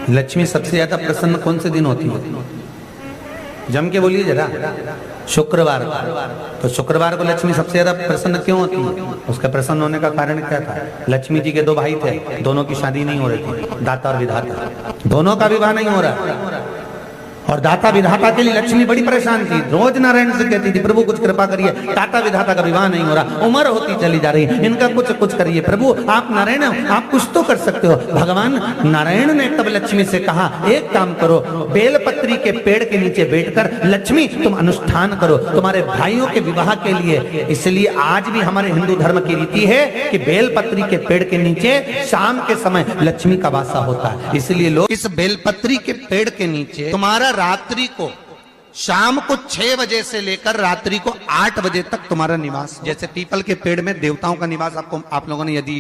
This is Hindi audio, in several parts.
लक्ष्मी सबसे ज्यादा प्रसन्न कौन से दिन होती है? जम के बोलिए जरा। शुक्रवार। तो शुक्रवार को लक्ष्मी सबसे ज्यादा प्रसन्न क्यों होती है? उसका प्रसन्न होने का कारण क्या था? लक्ष्मी जी के दो भाई थे, दोनों की शादी नहीं हो रही थी, दाता और विधाता, दोनों का विवाह नहीं हो रहा। और दाता विधाता के लिए लक्ष्मी बड़ी परेशान थी, रोज नारायण से कहती थी प्रभु कुछ कृपा करिए, दाता विधाता का विवाह नहीं हो रहा, उम्र होती चली जा रही, इनका कुछ करिए प्रभु, आप नारायण आप कुछ तो कर सकते हो। भगवान नारायण ने तब लक्ष्मी से कहा एक काम करो, बेलपत्री के पेड़ के नीचे बैठकर लक्ष्मी तुम अनुष्ठान करो तुम्हारे भाइयों के विवाह के लिए। इसलिए आज भी हमारे हिंदू धर्म की रीति है कि बेलपत्री के पेड़ के नीचे शाम के समय लक्ष्मी का वासा होता है। इसलिए लोग इस बेलपत्री के पेड़ के नीचे तुम्हारा रात्रि को शाम को 6 बजे से लेकर रात्रि को 8 बजे तक तुम्हारा निवास। जैसे पीपल के पेड़ में देवताओं का निवास, आपको आप लोगों ने यदि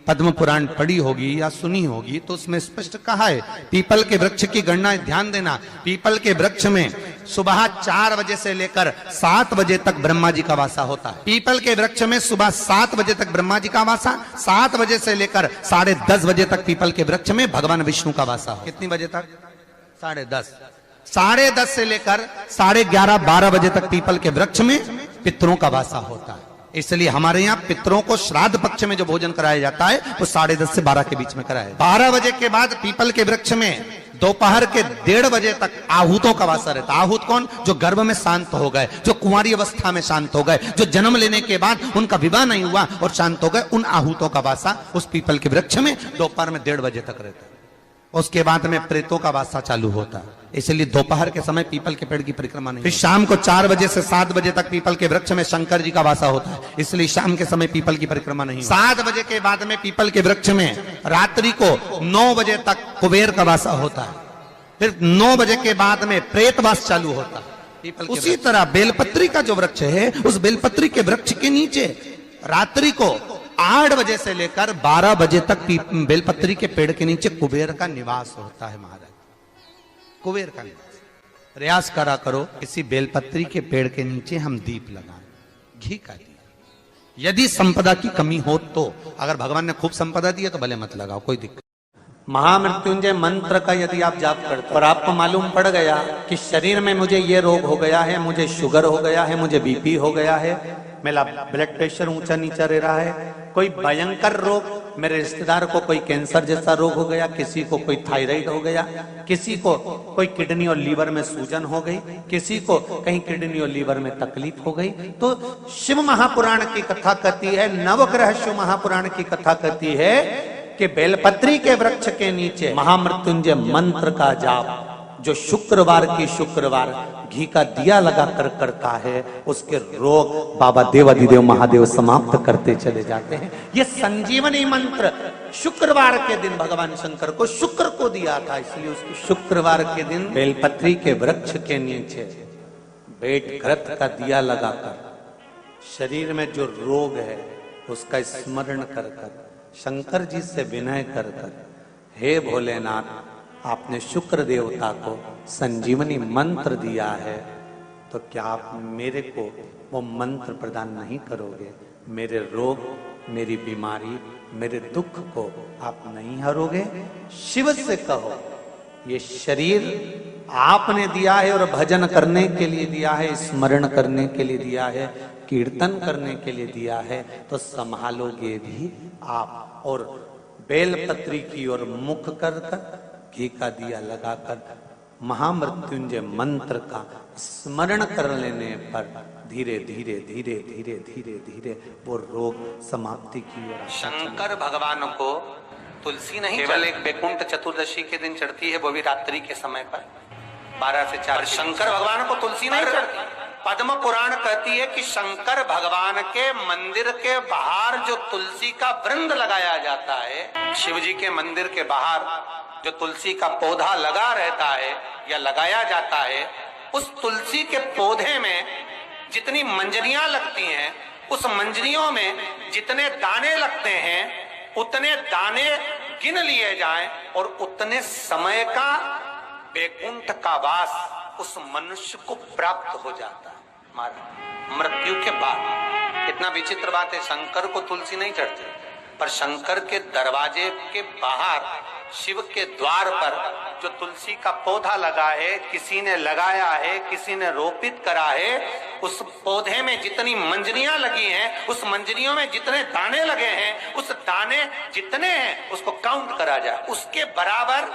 पद्म पुराण पढ़ी होगी या सुनी होगी तो उसमें स्पष्ट कहा है पीपल के वृक्ष की गणना, ध्यान देना, पीपल के वृक्ष में सुबह 4 बजे से लेकर 7 बजे तक ब्रह्मा जी का वासा होता है। पीपल के वृक्ष में सुबह 7 बजे तक ब्रह्मा जी का वासा, 7 बजे से लेकर 10:30 बजे तक पीपल के वृक्ष में भगवान विष्णु का वासा हो। कितनी बजे तक? 10:30। 10:30 से लेकर 11:30 12 बजे तक पीपल के वृक्ष में पितरों का वासा होता है। इसलिए हमारे यहाँ पितरों को श्राद्ध पक्ष में जो भोजन कराया जाता है वो 10:30 से 12 के बीच में कराया। 12 बजे के बाद पीपल के वृक्ष में दोपहर के 1:30 बजे तक आहूतों का वासा रहता है। आहूत कौन? जो गर्भ में शांत हो गए, जो कुंवारी अवस्था में शांत हो गए, जो जन्म लेने के बाद उनका विवाह नहीं हुआ और शांत हो गए, उन आहूतों का वासा उस पीपल के वृक्ष में दोपहर में 1:30 बजे तक रहता है। उसके बाद में प्रेतों का वासा चालू होता है। इसलिए दोपहर के समय पीपल के पेड़ की परिक्रमा नहीं। फिर शाम को 4 बजे से 7 बजे तक पीपल के वृक्ष में शंकर जी का वासा होता है। इसलिए शाम के समय पीपल की परिक्रमा नहीं। 7 बजे के बाद में पीपल के वृक्ष में रात्रि को 9 बजे तक कुबेर का वासा होता है। फिर 9 बजे के बाद में प्रेतवास चालू होता है। उसी तरह बेलपत्री का जो वृक्ष है, उस बेलपत्री के वृक्ष के नीचे रात्रि को 8 बजे से लेकर 12 बजे तक बेलपत्री के पेड़ के नीचे कुबेर का निवास होता है। महाराज कुबेर का निवास। प्रयास करा करो किसी बेलपत्री के पेड़ के नीचे हम दीप लगाएं, घी का दिया। यदि संपदा की कमी हो तो, अगर भगवान ने खूब संपदा दी है तो भले मत लगाओ, कोई दिक्कत। महामृत्युंजय मंत्र का यदि आप जाप करते और आपको मालूम पड़ गया कि शरीर में मुझे ये रोग हो गया है, मुझे शुगर हो गया है, मुझे बीपी हो गया है, मेरा ब्लड प्रेशर ऊंचा नीचा रह रहा है, कोई भयंकर रोग, मेरे रिश्तेदार को कोई कैंसर जैसा रोग हो गया, किसी को कोई थायराइड हो गया, किसी को कोई किडनी और लीवर में सूजन हो गई, किसी को कहीं किडनी और लीवर में तकलीफ हो गई, तो शिव महापुराण की कथा कहती है, नवग्रह शिव महापुराण की कथा कहती है कि बेलपत्री के वृक्ष के नीचे महामृत्युंजय मंत्र का जाप जो शुक्रवार की शुक्रवार घी का दिया लगा कर करता है, उसके रोग बाबा देवाधिदेव महादेव समाप्त करते चले जाते हैं। ये संजीवनी मंत्र शुक्रवार के दिन भगवान शंकर को शुक्र को दिया था, इसलिए उसको शुक्रवार के दिन बेलपत्री के वृक्ष के नीचे बैठ घृत का दिया लगाकर शरीर में जो रोग है उसका स्मरण कर कर शंकर जी से विनय कर कर, हे भोलेनाथ आपने शुक्र देवता को संजीवनी मंत्र दिया है, तो क्या आप मेरे को वो मंत्र प्रदान नहीं करोगे? मेरे रोग, मेरी बीमारी, मेरे दुख को आप नहीं हरोगे? शिव से कहो ये शरीर आपने दिया है और भजन करने के लिए दिया है, स्मरण करने के लिए दिया है, कीर्तन करने के लिए दिया है, तो संभालोगे भी आप। और बेलपत्री की ओर मुख कर कर घी का दिया लगाकर महामृत्युंजय मंत्र का स्मरण कर लेने पर धीरे धीरे धीरे धीरे धीरे धीरे वो रोग समाप्ति की ओर। शंकर भगवान को तुलसी नहीं केवल एक बैकुंठ चतुर्दशी के दिन चढ़ती है, वो भी रात्रि के समय पर 12 से 4। शंकर भगवान को तुलसी नहीं चढ़ती। पद्म पुराण कहती है कि शंकर भगवान के मंदिर के बाहर जो तुलसी का वृंद लगाया जाता है, शिव जी के मंदिर के बाहर जो तुलसी का पौधा लगा रहता है या लगाया जाता है, उस तुलसी के पौधे में जितनी मंजरियां लगती हैं, उस मंजरियों में जितने दाने लगते हैं, उतने दाने गिन लिए जाएं और उतने समय का बैकुंठ का वास उस मनुष्य को प्राप्त हो जाता है मृत्यु के बाद। कितना विचित्र बात है, शंकर को तुलसी नहीं चढ़ती, पर शंकर के दरवाजे के बाहर शिव के द्वार पर जो तुलसी का पौधा लगा है, किसी ने लगाया है, किसी ने रोपित करा है, उस पौधे में जितनी मंजरियां लगी हैं, उस मंजरियों में जितने दाने लगे हैं, उस दाने जितने हैं उसको काउंट करा जाए, उसके बराबर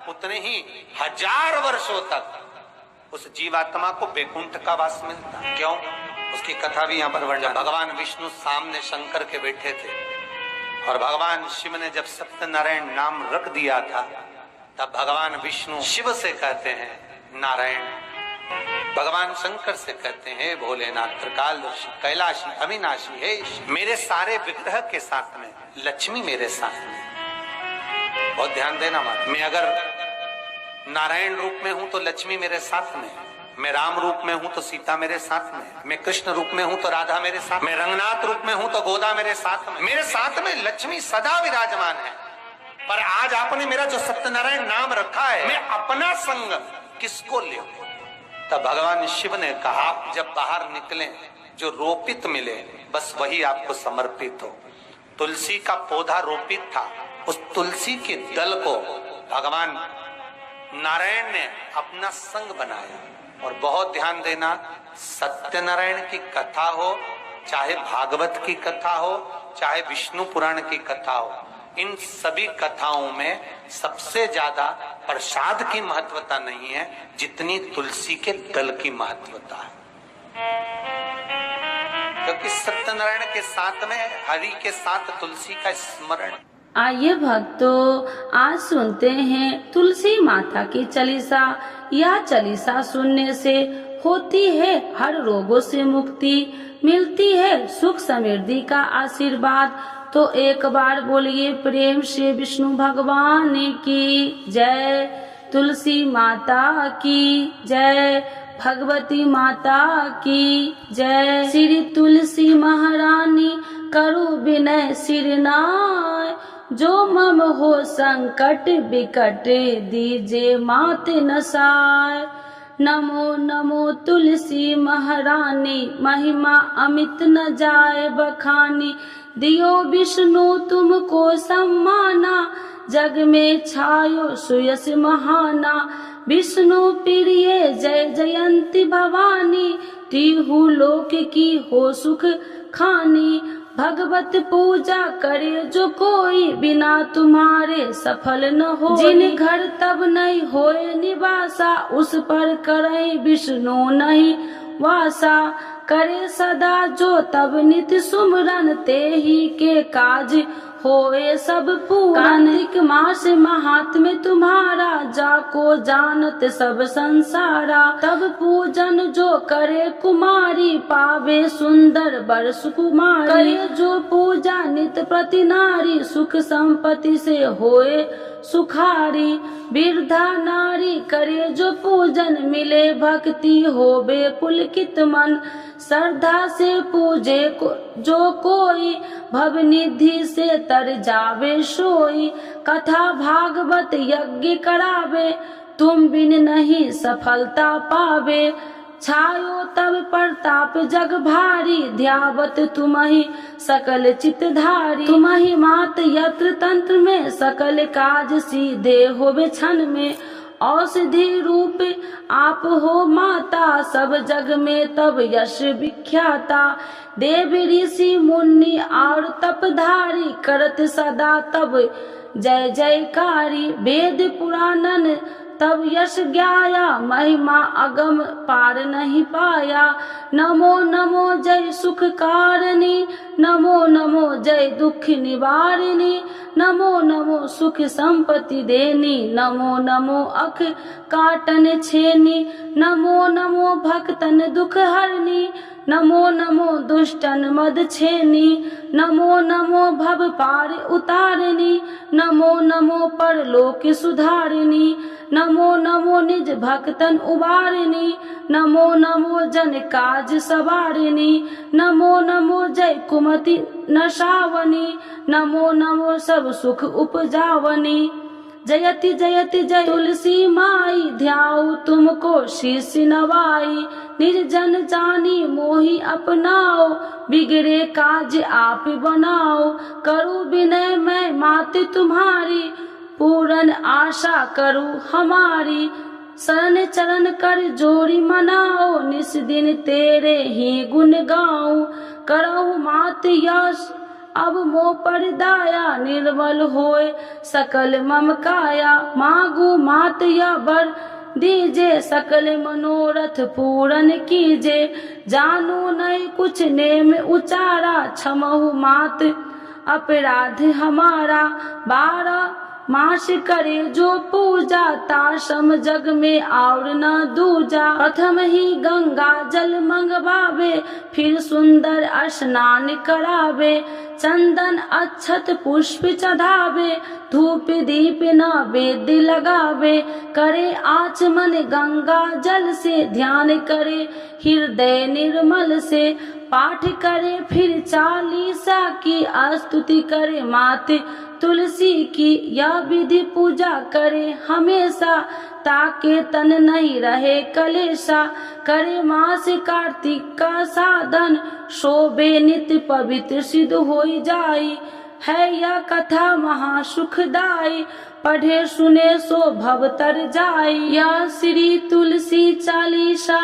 उतने ही 1000 वर्षों तक उस जीवात्मा को वैकुंठ का वास मिलता। क्यों? उसकी कथा भी यहाँ पर वर्णन। भगवान विष्णु सामने शंकर के बैठे थे और भगवान शिव ने जब सत्यनारायण नाम रख दिया था, तब भगवान विष्णु शिव से कहते हैं नारायण, भगवान शंकर से कहते हैं भोलेनाथ, त्रिकालदर्शी, कैलाशी, अविनाशी, हे मेरे सारे विग्रह के साथ में लक्ष्मी मेरे साथ में। बहुत ध्यान देना मत, मैं अगर नारायण रूप में हूं तो लक्ष्मी मेरे साथ में, मैं राम रूप में हूं तो सीता मेरे साथ में, मैं कृष्ण रूप में हूं तो राधा मेरे साथ, मैं रंगनाथ रूप में हूं तो गोदा मेरे साथ में लक्ष्मी सदा विराजमान है। पर आज आपने मेरा जो सत्यनारायण नाम रखा है, मैं अपना संग किसको ले? तब भगवान शिव ने कहा, जब बाहर निकले जो रोपित मिले बस वही आपको समर्पित हो। तुलसी का पौधा रोपित था, उस तुलसी के दल को भगवान नारायण ने अपना संग बनाया। और बहुत ध्यान देना, सत्यनारायण की कथा हो, चाहे भागवत की कथा हो, चाहे विष्णु पुराण की कथा हो, इन सभी कथाओं में सबसे ज्यादा प्रसाद की महत्वता नहीं है जितनी तुलसी के दल की महत्वता है। क्योंकि सत्यनारायण के साथ में हरि के साथ तुलसी का स्मरण। आइए भक्तों, आज सुनते हैं तुलसी माता की चालीसा। यह चालीसा सुनने से होती है हर रोगों से मुक्ति, मिलती है सुख समृद्धि का आशीर्वाद। तो एक बार बोलिए प्रेम से विष्णु भगवान की जय, तुलसी माता की जय, भगवती माता की जय। श्री तुलसी महारानी करो विनय सिरनाय, जो मम हो संकट विकट दीजे मात नसाय। नमो नमो तुलसी महारानी, महिमा अमित न जाए बखानी। दियो विष्णु तुमको सम्माना, जग में छायो सुयस महाना। विष्णु प्रिय जय जयंती भवानी, तिहु लोक की हो सुख खानी। भगवत पूजा करे जो कोई, बिना तुम्हारे सफल न हो। जिन घर तब नहीं होए निवासा, उस पर करे विष्णु नहीं वासा। करे सदा जो तब नित सुमरन, ते ही के काज होए सब पूरन। कार्तिक मास महात्म्य तुम्हारा, जाको जानत सब संसारा। तब पूजन जो करे कुमारी, पावे सुंदर वर सुकुमारी। करे जो पूजा नित प्रति नारी, सुख संपत्ति से होए सुखारी। वृद्धा नारी करे जो पूजन, मिले भक्ति होवे पुलकित मन। श्रद्धा से पूजे जो कोई, भव निधि से तर जावे सोई। कथा भागवत यज्ञ करावे, तुम बिन नहीं सफलता पावे। छायो तब प्रताप जग भारी, ध्यावत तुम्हि सकल चितधारी। तुम्हि मात यत्र तंत्र में, सकल काज सीधे होवे क्षण में। औषधि रूप आप हो माता, सब जग में तब यश विख्याता। देव ऋषि मुनि और तपधारी, करत सदा तब जय जयकारी। वेद पुराणन तब यश ज्ञाया, महिमा अगम पार नहीं पाया। नमो नमो जय सुख कारिणी, नमो नमो जय दुख निवारिणी। नमो नमो सुख संपत्ति देनी, नमो नमो अख काटन छेनी। नमो नमो भक्तन दुख हरनी, नमो नमो दुष्टन मद छेनी। नमो नमो भव पार उतारिणी, नमो नमो परलोक सुधारिणी। नमो नमो निज भक्तन उबारिणी, नमो नमो जन काज सवारिणी। नमो नमो जय कुमति नशावनी, नमो नमो सब सुख उपजावनी। जयति जयति जय तुलसी माई, ध्याऊ तुमको शीश नवाई। निर्जन जानी मोहि अपनाओ, बिगड़े काज आप बनाओ। करूँ विनय मैं मात तुम्हारी, पूर्ण आशा करूं हमारी। शरण चरण कर जोरी मनाओ, निस दिन तेरे ही गुण गाऊं। करहु मात यश अब मोह पर दाया, निर्मल होए सकल मम काया। मांगू मात या वर दीजे, सकल मनोरथ पूर्ण कीजे। जानू नहीं कुछ नेम उचारा, क्षमहु मात अपराध हमारा। 12 मास करे जो पूजा, ताशम जग में और न दूजा। प्रथम ही गंगा जल मंगवावे, फिर सुंदर स्नान करावे। चंदन अक्षत पुष्प चढ़ावे, धूप दीप नैवेद्य लगावे। करे आचमन गंगा जल से, ध्यान करे हृदय निर्मल से। पाठ करे फिर 40 की, स्तुति करे माते तुलसी की। यह विधि पूजा करे हमेशा, ताके तन नहीं रहे कलेशा। करे मास कार्तिक का साधन, शोभे नित्य पवित्र सिद्ध होई जाई। है यह कथा महासुखदाई, पढ़े सुने सो भव तर जाई। यह श्री तुलसी चालीसा,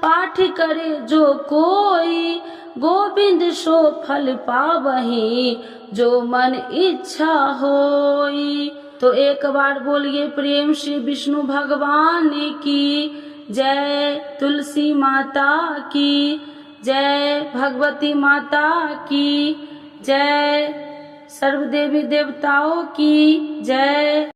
पाठ करे जो कोई। गोविंद सो फल पावही, जो मन इच्छा होई। तो एक बार बोलिए प्रेम से विष्णु भगवान की जय, तुलसी माता की जय, भगवती माता की जय, सर्व देवी देवताओं की जय।